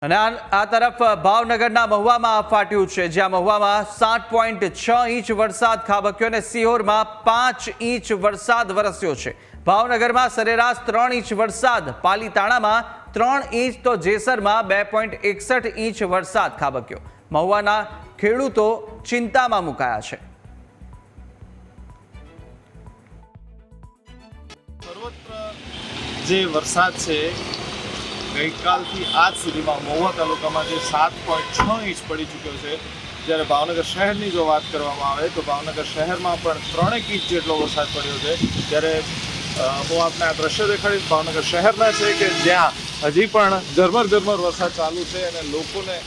અને આ તરફ ભાવનગરના મહુવામાં ફાટ્યું છે, જ્યાં મહુવામાં 7.6 ઇંચ વરસાદ ખાબક્યો અને સિહોરમાં 5 ઇંચ વરસાદ વરસ્યો છે। ભાવનગરમાં સરેરાશ 3 ઇંચ વરસાદ, પાલીતાણામાં 3 ઇંચ તો જેસરમાં 2.61 ઇંચ વરસાદ ખાબક્યો। મહુવાના ખેડૂતો ચિંતામાં મુકાયા છે। સર્વત્ર જે વરસાદ છે ગઈકાલથી આજ સુધીમાં મહુવા તાલુકામાં જે 7.6 ઇંચ પડી ચૂક્યો છે, જ્યારે ભાવનગર શહેરની જો વાત કરવામાં આવે તો ભાવનગર શહેરમાં પણ 3 ઇંચ જેટલો વરસાદ પડ્યો છે। ત્યારે હું આપને આ દ્રશ્ય દેખાડીશ ભાવનગર શહેરના છે કે જ્યાં હજી પણ ઝરમર વરસાદ ચાલુ છે અને લોકોને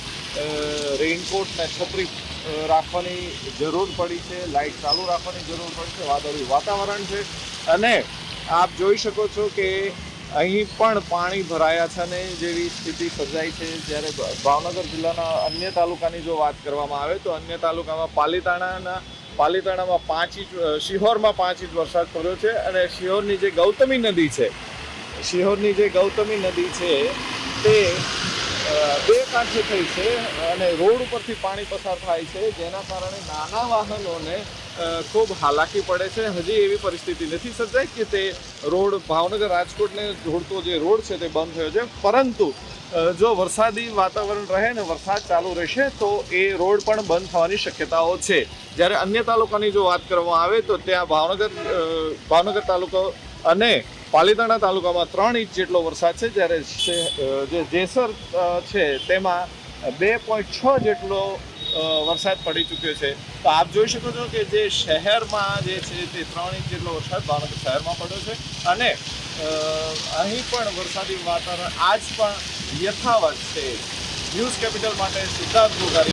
રેઇનકોટ ને છત્રી રાખવાની જરૂર પડી છે, લાઇટ ચાલુ રાખવાની જરૂર પડી છે। વાદળી વાતાવરણ છે અને આપ જોઈ શકો છો કે અહીં પણ પાણી ભરાયા છે અને જેવી સ્થિતિ સર્જાઈ છે। જ્યારે ભાવનગર જિલ્લાના અન્ય તાલુકાની જો વાત કરવામાં આવે તો અન્ય તાલુકામાં પાલીતાણામાં 5 ઇંચ, શિહોરમાં 5 ઇંચ વરસાદ પડ્યો છે અને શિહોરની જે ગૌતમી નદી છે તે બે કાંઠે થઈ છે અને રોડ ઉપરથી પાણી પસાર થાય છે, જેના કારણે નાના વાહનોને ખૂબ હાલાકી પડે છે। હજી એવી પરિસ્થિતિ નથી સર્જાઈ કે તે રોડ ભાવનગર રાજકોટને જોડતો જે રોડ છે તે બંધ થયો છે, પરંતુ જો વરસાદી વાતાવરણ રહે ને વરસાદ ચાલુ રહેશે તો એ રોડ પણ બંધ થવાની શક્યતાઓ છે। જ્યારે અન્ય તાલુકાની જો વાત કરવામાં આવે તો ત્યાં ભાવનગર તાલુકો અને પાલીતાણા તાલુકામાં 3 ઇંચ જેટલો વરસાદ છે, જ્યારે જે જેસર છે તેમાં 2.6 જેટલો વરસાદ પડી ચૂક્યો છે। તો આપ જોઈ શકો છો કે જે શહેરમાં જે છે તે 3 ઇંચ જેટલો વરસાદ ભાવનગર શહેરમાં પડ્યો છે અને અહીં પણ વરસાદી વાતાવરણ આજ પણ યથાવત છે। ન્યૂઝ કેપિટલ માટે સિદ્ધાર્થ ગોગારી।